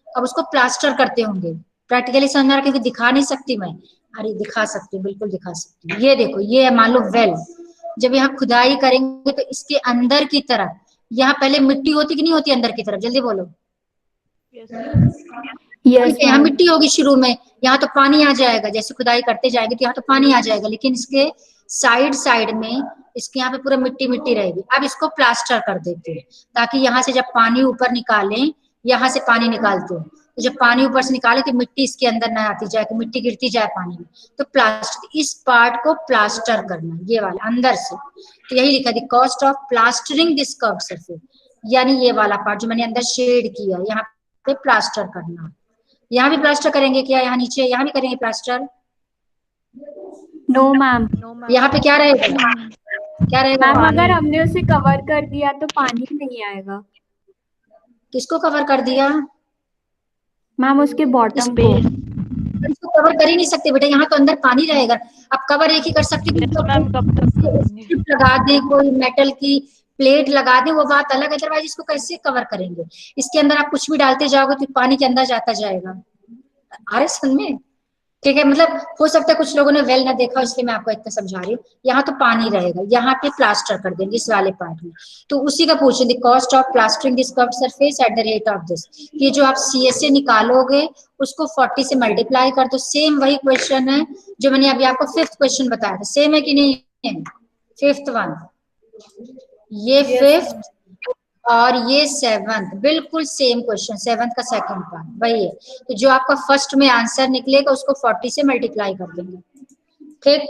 अब उसको प्लास्टर करते होंगे, प्रैक्टिकली समझना, क्योंकि दिखा नहीं सकती मैं, अरे दिखा सकती हूँ, बिल्कुल दिखा सकती हूँ। ये देखो, ये है मान लो वेल, जब यहाँ खुदाई करेंगे तो इसके अंदर की तरफ, यहाँ पहले मिट्टी होती कि नहीं होती अंदर की तरफ, जल्दी बोलो। Yes, यहाँ ma'am. मिट्टी होगी शुरू में, यहाँ तो पानी आ जाएगा, जैसे खुदाई करते जाएंगे तो यहाँ तो पानी आ जाएगा, लेकिन इसके साइड साइड में इसके यहाँ पे पूरा मिट्टी मिट्टी रहेगी। अब इसको प्लास्टर कर देते हैं ताकि यहाँ से जब पानी ऊपर निकालें, यहाँ से पानी निकालते हैं तो जब पानी ऊपर से निकाले तो मिट्टी इसके अंदर ना आती जाए, कि मिट्टी गिरती जाए पानी में, तो प्लास्टर, इस पार्ट को प्लास्टर करना, ये वाला अंदर से। तो यही लिखा the cost of plastering this curved surface, यानी ये वाला पार्ट जो मैंने अंदर शेड किया, यहाँ पे प्लास्टर करना। यहाँ भी प्लास्टर करेंगे क्या, यहाँ नीचे यहाँ भी करेंगे प्लास्टर? No, ma'am. यहाँ पे क्या रहेगा, क्या रहेगा? मैम अगर हमने उसे कवर कर दिया तो पानी नहीं आएगा। किसको कवर कर दिया? मैम उसके बॉटम को। इसको कवर कर ही नहीं सकते बेटा, यहाँ तो अंदर पानी रहेगा। आप कवर एक ही कर सकते हैं, स्ट्रिप लगा दें, कोई मेटल की प्लेट लगा दें, वो बात अलग है, अदरवाइज इसको कैसे कवर करेंगे? इसके अंदर आप कुछ भी डालते जाओगे तो पानी के अंदर जाता जाएगा। अरे समझ में, ठीक है, मतलब हो सकता है कुछ लोगों ने वेल ना देखा इसलिए मैं आपको इतना समझा रही हूँ। यहाँ तो पानी रहेगा, यहाँ पे प्लास्टर कर देंगे इस वाले पार्ट में, तो उसी का पूछे the cost of plastering this curved surface at the rate of this. ये जो आप CSA निकालोगे उसको 40 से मल्टीप्लाई कर दो। सेम वही क्वेश्चन है जो मैंने अभी आपको 5th क्वेश्चन बताया था, सेम है कि नहीं है? 5th वन, ये 5th और ये 7th, बिल्कुल सेम क्वेश्चन, 7th का सेकंड पार्ट वही है। तो जो आपका फर्स्ट में आंसर निकलेगा उसको 40 से मल्टीप्लाई कर देंगे, ठीक?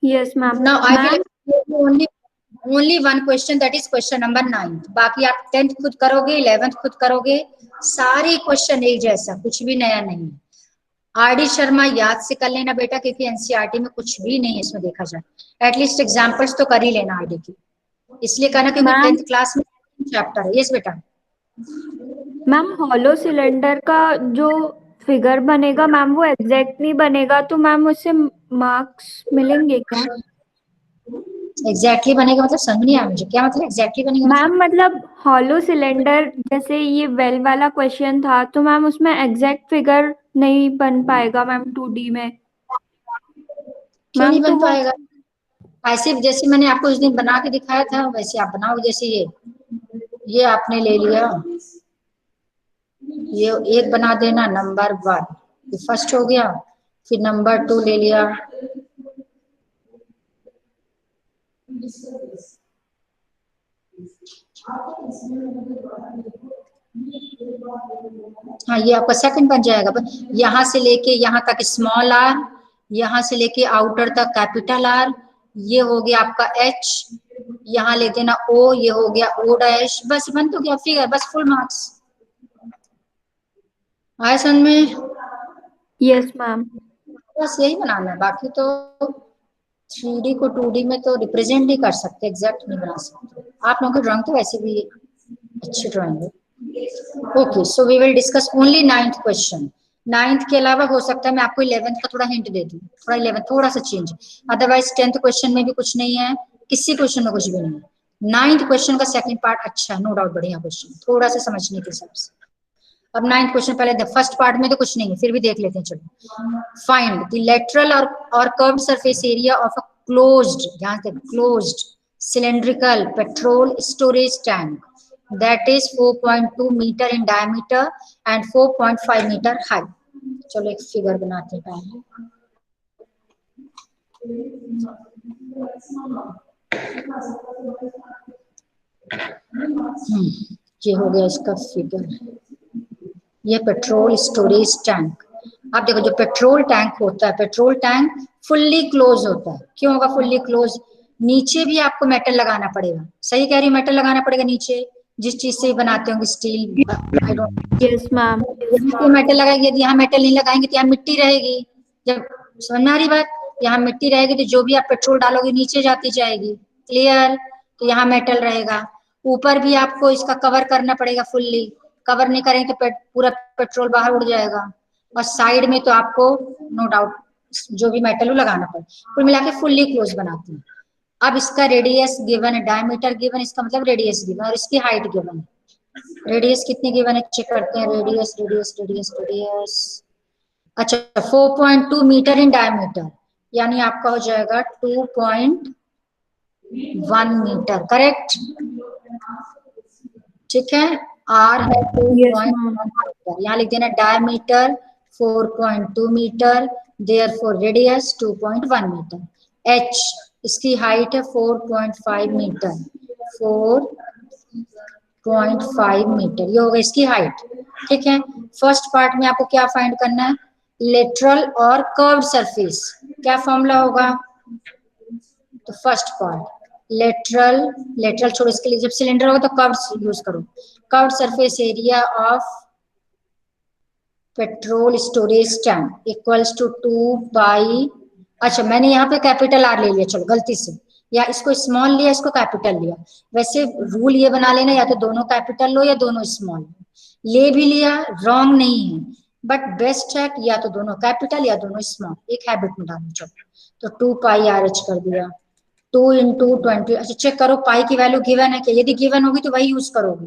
Yes ma'am. Now I will only one question, that is question number 9। बाकी आप 10th खुद करोगे, 11th खुद करोगे, सारे क्वेश्चन एक जैसा, कुछ भी नया नहीं। RD शर्मा याद से कर लेना बेटा, क्योंकि NCERT में कुछ भी नहीं है इसमें देखा जाए, एटलीस्ट एग्जाम्पल्स तो कर ही लेना RD की, इसलिए कहना क्योंकि 10th क्लास में चैप्टर है। यस बेटा। मैम हॉलो सिलेंडर का जो फिगर बनेगा मैम वो एग्जैक्ट नहीं बनेगा, तो मैम उससे मार्क्स मिलेंगे क्या? एग्जैक्टली बनेगा मतलब समझ नहीं आया मुझे, क्या मतलब एग्जैक्टली बनेगा? मैम मतलब हॉलो सिलेंडर जैसे ये वेल वाला क्वेश्चन था, तो मैम उसमें एग्जैक्ट फिगर नहीं बन पाएगा मैम 2D में। क्यों नहीं बन तो पाएगा? ऐसे जैसे मैंने आपको उस दिन बना के दिखाया था वैसे आप बनाओ। जैसे ये आपने ले लिया, ये एक बना देना नंबर 1, ये फर्स्ट हो गया, फिर नंबर 2 ले लिया, हाँ ये आपका सेकंड बन जाएगा। यहाँ से लेके यहाँ तक स्मॉल r, यहाँ से लेके आउटर तक कैपिटल R, ये हो गया आपका H, यहाँ ले देना O, ये हो गया O डैश, बस बन तो गया फिगर, बस फुल मार्क्स। आया समझ में? Yes ma'am. बस यही बनाना है, बाकी तो 3D को 2D में तो रिप्रेजेंट नहीं कर सकते, एग्जैक्ट नहीं बना सकते। आप लोगों की ड्राइंग तो वैसे भी अच्छी ड्राइंग है। Okay, so we will discuss only 9th question. 9th के अलावा हो सकता है मैं आपको 11th का थोड़ा हिंट दे दूं, थोड़ा 11th थोड़ा सा चेंज, अदरवाइज 10th क्वेश्चन में भी कुछ नहीं है, किसी क्वेश्चन में कुछ भी नहीं है। 9th क्वेश्चन का सेकंड पार्ट अच्छा है, नो डाउट बढ़िया क्वेश्चन, थोड़ा सा समझने के हिसाब से। अब 9th क्वेश्चन पहले फर्स्ट पार्ट में तो कुछ नहीं है, फिर भी देख लेते हैं। चलो, फाइंड द लेटरल और curved surface area of a closed, ध्यान से, closed cylindrical petrol storage tank that is 4.2 meter in diameter and 4.5 meter high। चलो एक फिगर बनाते हैं पहले। ये हो गया इसका फिगर, ये पेट्रोल स्टोरेज टैंक। आप देखो जो पेट्रोल टैंक होता है, पेट्रोल टैंक फुल्ली क्लोज होता है। क्यों होगा फुल्ली क्लोज? नीचे भी आपको मेटल लगाना पड़ेगा, सही कह रही हूँ, मेटल लगाना पड़ेगा नीचे, जिस चीज से बनाते होंगे, steel, I don't. Yes ma'am. यहाँ मेटल लगाएंगे, यदि यहाँ मेटल नहीं लगाएंगे तो यहाँ मिट्टी रहेगी। जब समझ में आ रही बात, यहाँ मिट्टी रहेगी तो जो भी आप पेट्रोल डालोगे नीचे जाती जाएगी, क्लियर? तो यहाँ मेटल रहेगा। ऊपर भी आपको इसका कवर करना पड़ेगा फुल्ली, कवर नहीं करेंगे तो पूरा पेट्रोल बाहर उड़ जाएगा। और साइड में तो आपको नो डाउट जो भी मेटल वो लगाना पड़ेगा। कुल मिला के फुल्ली क्लोज बनाते हैं। अब इसका रेडियस गिवन है, डायमीटर गिवन, इसका मतलब रेडियस गिवन, और इसकी हाइट गिवन है। रेडियस कितनी गिवन है चेक करते हैं, रेडियस रेडियस रेडियस रेडियस, अच्छा 4.2 मीटर इन डायमीटर, यानी आपका हो जाएगा 2.1 मीटर, करेक्ट? ठीक है, R है 2.1 मीटर, यहाँ लिख देना diameter 4.2 metre, therefore radius 2.1 metre. H इसकी हाइट है 4.5 मीटर, 4.5 मीटर, ये होगा इसकी हाइट। ठीक है, फर्स्ट पार्ट में आपको क्या फाइंड करना है? लेटरल और कर्व्ड सरफेस। क्या फॉर्मूला होगा? तो फर्स्ट पार्ट लेटरल छोड़ो, इसके लिए जब सिलेंडर होगा तो कर्व्ड यूज करो। Curved surface area of petrol storage tank equals to 2 by, अच्छा मैंने यहाँ पे कैपिटल R ले लिया, चलो गलती से, या इसको स्मॉल लिया, इसको कैपिटल लिया। वैसे रूल ये बना लेना, या तो दोनों कैपिटल लो या दोनों स्मॉल। ले भी लिया रॉन्ग नहीं है, बट बेस्ट है या तो दोनों कैपिटल या दोनों स्मॉल, एक हैबिट में डालो। चलो तो 2 पाई RH कर दिया, 2 into 20। अच्छा चेक करो पाई की वैल्यू गिवन है क्या? यदि गिवन होगी तो वही यूज करोगे,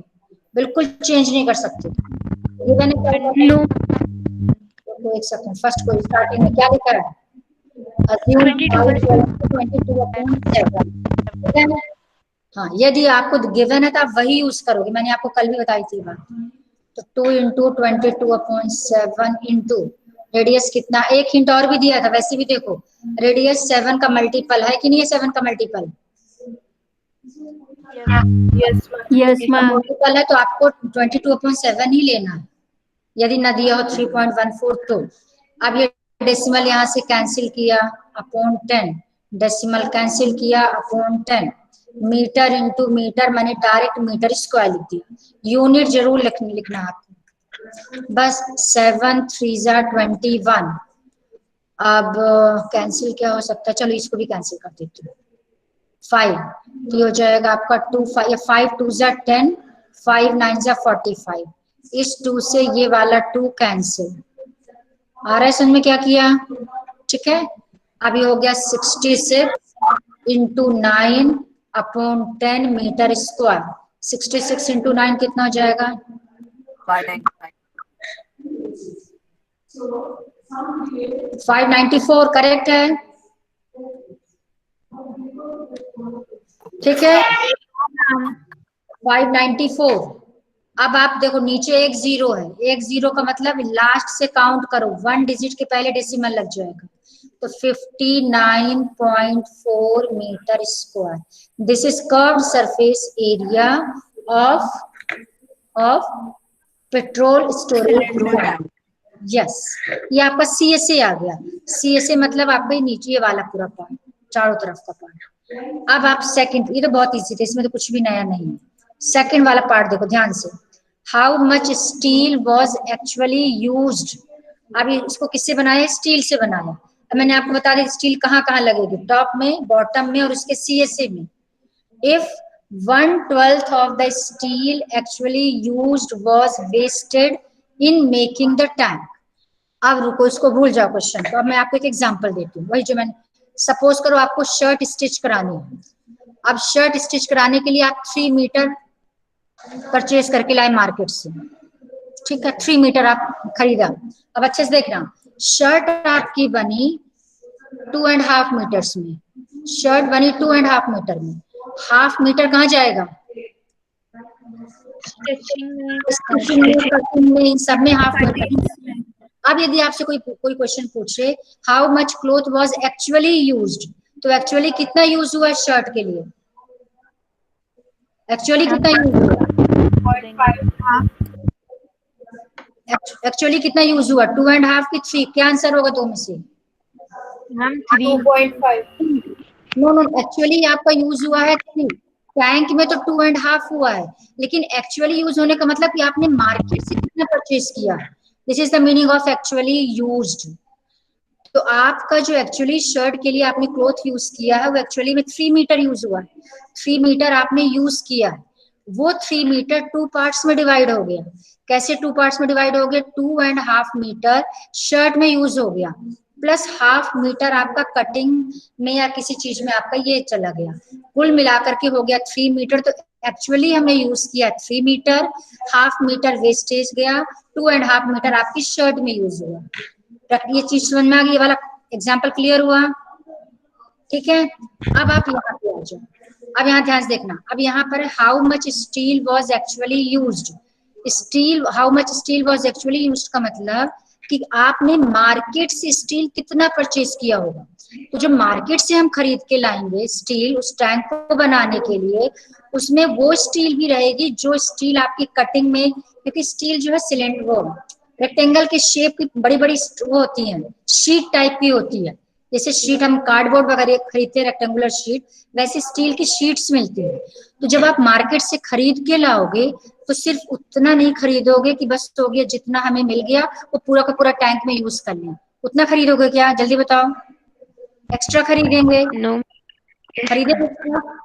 बिल्कुल चेंज नहीं कर सकते। गिवन है रुको एक सेकंड, फर्स्ट को स्टार्टिंग में क्या लिखा है? Assume 22/7, ठीक है ना? हाँ, यदि आपको गिवन है तो आप वही यूज करोगे, मैंने आपको कल भी बताई थी बात। तो 2 × 22/7 इंटू रेडियस कितना, एक हिंट और भी दिया था, वैसे भी देखो रेडियस 7 का मल्टीपल है कि नहीं है? 7 का मल्टीपल यस मैम। मल्टीपल है तो आपको 22/7 ही लेना है, यदि न दिया हो 3.14 तो। अब ये डेसिमल यहाँ से कैंसिल किया अपॉन 10, डेसिमल कैंसिल किया अपॉन 10, मीटर इंटू मीटर, मैंने डायरेक्ट मीटर स्क्वायर लिख दिया, यूनिट जरूर लिखना आपको बस। 7 3 21। अब कैंसिल क्या हो सकता है, चलो इसको भी कैंसिल कर देती हूँ। 5 तो हो जाएगा आपका 2 5 2 10, 5 9 45। इस 2 से ये वाला 2 कैंसिल। आ रहा है समझ में क्या किया? ठीक है, अब ये हो गया 66 into 9 upon 10 metre square. 66 into 9 कितना हो जाएगा? 594 करेक्ट है, ठीक है 594। अब आप देखो नीचे एक जीरो है, एक जीरो का मतलब लास्ट से काउंट करो, 1 डिजिट के पहले डेसिमल लग जाएगा, तो 59.4 metre square. This is curved surface area of petrol storage. Yes, ये आपका CSA आ गया। CSA मतलब आपका नीचे ये वाला पूरा पार्ट, चारों तरफ का पार्ट। अब आप सेकंड, ये तो बहुत इजी था, इसमें तो कुछ भी नया नहीं है। सेकंड वाला पार्ट देखो ध्यान से, how much steel was actually used. अब इसको किससे बनाया? स्टील से बनाया। अब मैंने आपको बता दिया स्टील कहाँ कहाँ लगेगी, टॉप में, बॉटम में और उसके CSA में। If 1/12 of the steel actually used was wasted in making the tank। अब रुको, इसको भूल जाओ क्वेश्चन को, अब मैं आपको एक एग्जांपल देती हूँ। वही जो मैंने, सपोज करो आपको शर्ट स्टिच करानी है। अब शर्ट स्टिच कराने के लिए आप 3 मीटर परचेज करके लाए मार्केट से, ठीक है, 3 मीटर आप खरीदा। अब अच्छे से देखना, शर्ट आपकी बनी 2.5 मीटर्स में, शर्ट बनी 2.5 मीटर में, हाफ मीटर कहाँ जाएगा? स्टिचिंग में, इन सब में हाफ मीटर। अब यदि आपसे कोई क्वेश्चन पूछे how much cloth was actually used, तो एक्चुअली कितना यूज हुआ शर्ट के लिए? एक्चुअली कितना यूज हुआ? एक्चुअली कितना यूज हुआ? 2.5 की 3, क्या आंसर होगा दो में से? मैम 3.5। नो, एक्चुअली आपका यूज हुआ है 3, टैंक में तो 2.5 हुआ है, लेकिन एक्चुअली यूज होने का मतलब कि आपने मार्केट से कितना परचेज किया। This is the meaning of actually used. तो आपका जो एक्चुअली शर्ट के लिए आपने क्लॉथ यूज किया है वो एक्चुअली में 3 मीटर यूज हुआ है, 3 मीटर आपने यूज किया है। वो 3 मीटर 2 पार्ट्स में डिवाइड हो गया। कैसे 2 पार्ट्स में डिवाइड हो गया? 2.5 मीटर शर्ट में यूज हो गया, प्लस हाफ मीटर आपका कटिंग में या किसी चीज में आपका ये चला गया, कुल मिलाकर के हो गया 3 मीटर। तो एक्चुअली हमने यूज किया 3 मीटर, हाफ मीटर वेस्टेज गया, 2.5 मीटर आपकी शर्ट में यूज हुआ। ये चीज समझ में आ गई? ये वाला एग्जाम्पल क्लियर हुआ? ठीक है, अब आप यहाँ पे आ जाओ। अब यहाँ ध्यान से देखना, अब यहाँ पर how much steel was actually used. Steel, how much steel was actually used का मतलब कि आपने मार्केट से स्टील कितना परचेज किया होगा। तो जो मार्केट से हम खरीद के लाएंगे स्टील उस टैंक को बनाने के लिए, उसमें वो स्टील भी रहेगी जो स्टील आपकी कटिंग में, क्योंकि स्टील जो है सिलेंडर वो रेक्टेंगल के शेप की बड़ी बड़ी वो होती है, शीट टाइप की होती है। जैसे शीट हम कार्डबोर्ड वगैरह खरीदते हैं रेक्टेंगुलर शीट, वैसे स्टील की शीट्स मिलती है। तो जब आप मार्केट से खरीद के लाओगे तो सिर्फ उतना नहीं खरीदोगे कि बस हो गया जितना हमें मिल गया वो पूरा का पूरा टैंक में यूज कर लें, उतना खरीदोगे क्या? जल्दी बताओ, एक्स्ट्रा खरीदेंगे? नो खरीदेंगे।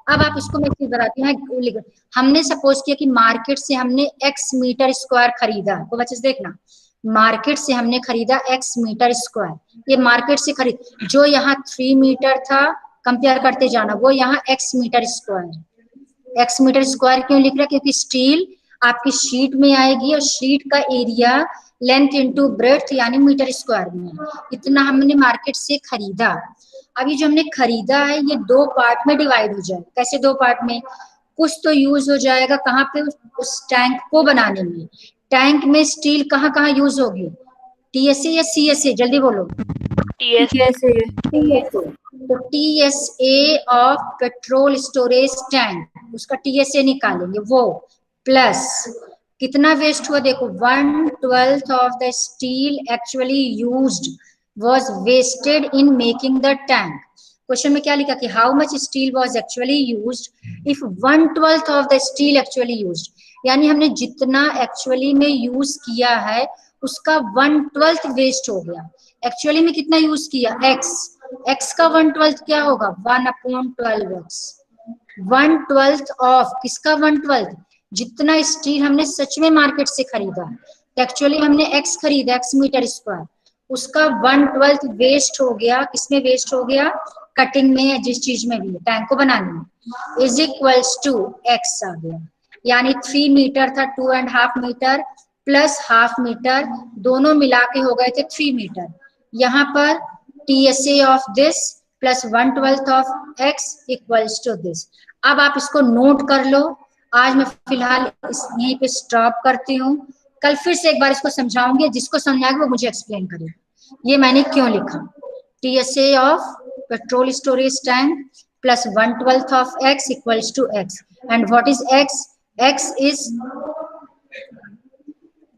अब आप इसको मैं चीज बताती हूँ। हमने सपोज किया कि मार्केट से हमने x मीटर स्क्वायर खरीदा, तो बच्चे देखना, मार्केट से हमने खरीदा x मीटर स्क्वायर, ये मार्केट से खरीद, जो यहाँ 3 मीटर था कंपेयर करते जाना, वो यहाँ x metre square. x metre square क्यों लिख रहा है? क्योंकि स्टील आपकी शीट में आएगी और शीट का एरिया लेंथ इंटू ब्रेड्थ यानी मीटर स्क्वायर में, इतना हमने मार्केट से खरीदा। अभी जो हमने खरीदा है ये दो पार्ट में डिवाइड हो जाए। कैसे दो पार्ट में? कुछ तो यूज हो जाएगा कहाँ पे? उस टैंक को बनाने में। टैंक में स्टील कहाँ कहाँ यूज होगी? टीएसए या सीएसए? जल्दी बोलो। तो TSA of petrol storage tank, उसका टीएसए निकालेंगे वो, प्लस कितना वेस्ट हुआ देखो, 1/12 of the steel actually used was wasted in making the tank। Question में क्या लिखा कि how much steel was actually used if 1/12 of the steel actually used, यानी हमने जितना एक्चुअली में यूज किया है उसका 1/12 वेस्ट हो गया। एक्चुअली में कितना यूज किया? x का 1/12 क्या होगा? 1/12x। 1/12 ऑफ किसका? 1/12 जितना स्टील हमने सच में मार्केट से खरीदा, एक्चुअली हमने x खरीदा, x मीटर स्क्वायर, उसका 1/12 वेस्ट हो गया। किसमें वेस्ट हो गया? कटिंग में या जिस चीज में भी, टैंक को बनाने में, इज इक्वल्स टू x आ गया। यानी 3 मीटर था, 2.5 मीटर प्लस हाफ मीटर, दोनों मिला के हो गए थे 3 मीटर। यहाँ पर TSA of this plus 1/12 of x equals to this. अब आप इसको नोट कर लो। आज मैं फिलहाल यहीं पे स्टॉप करती हूँ, कल फिर से एक बार इसको समझाऊंगी, जिसको समझ आएगा वो मुझे एक्सप्लेन करेगा ये मैंने क्यों लिखा। TSA of petrol storage tank plus 1/12 of x equals to x, and what is x? x is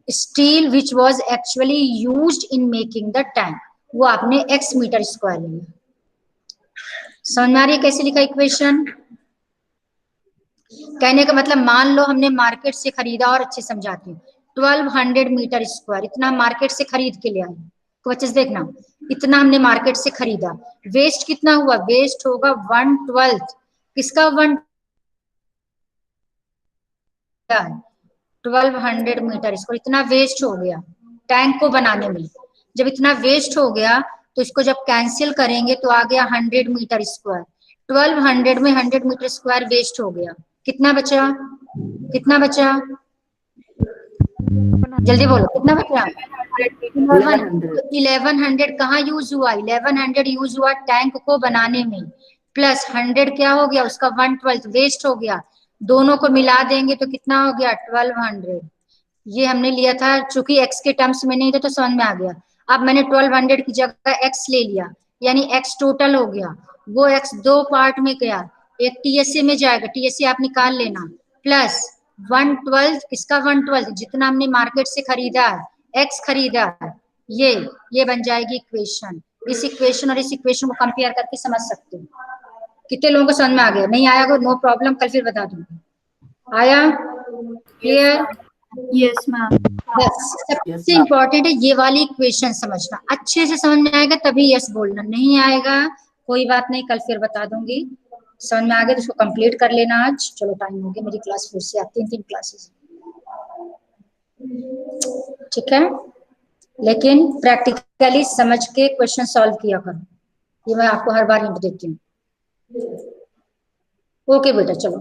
steel which was actually used in making the tank, वो आपने x मीटर स्क्वायर लिया। समझ में आ रही है कैसे लिखा इक्वेशन? कहने का मतलब मान लो हमने मार्केट से खरीदा, और अच्छे समझाती हूँ, 1200 मीटर स्क्वायर इतना मार्केट से खरीद के ले आए। तो बच्चे देखना, इतना हमने मार्केट से खरीदा, वेस्ट कितना हुआ? वेस्ट होगा 1/12 किसका? 1200 मीटर स्क्वायर इतना वेस्ट हो गया टैंक को बनाने में। जब इतना वेस्ट हो गया तो इसको जब कैंसिल करेंगे तो आ गया 100 मीटर स्क्वायर। 1200 में 100 मीटर स्क्वायर वेस्ट हो गया, कितना बचा? कितना बचा? जल्दी बोलो, कितना बचा? 1100 कहाँ यूज हुआ? 1100 यूज हुआ टैंक को बनाने में, प्लस 100 क्या हो गया? उसका 1/12 वेस्ट हो गया। दोनों को मिला देंगे तो कितना हो गया? 1200। ये हमने लिया था, चूंकि x के टर्म्स में नहीं था तो समझ में आ गया। अब मैंने 1200 की जगह x ले लिया, यानी x टोटल हो गया। वो x दो पार्ट में गया, एक टीएसए में जाएगा, टीएसए आप निकाल लेना, प्लस 1/12 किसका? 1/12 जितना हमने मार्केट से खरीदा है, x खरीदा है, ये बन जाएगी इक्वेशन। इस इक्वेशन और इस इक्वेशन को कंपेयर करके समझ सकते हो। कितने लोगों को समझ में आ गया? नहीं आया को नो प्रॉब्लम, कल फिर बता दूंगी। आया? क्लियर? Yes ma'am. बस सबसे इम्पोर्टेंट है ये वाली इक्वेशन समझना, अच्छे से समझ में आएगा तभी यस बोलना, नहीं आएगा कोई बात नहीं, कल फिर बता दूंगी। समझ में आ गया तो उसको कंप्लीट कर लेना आज। चलो टाइम हो गया, मेरी क्लास फिर से आती है, 3 क्लासेस, ठीक है? लेकिन प्रैक्टिकली समझ के क्वेश्चन सॉल्व किया करो, ये मैं आपको हर बार हिंट देती हूँ। ओके बेटा चलो।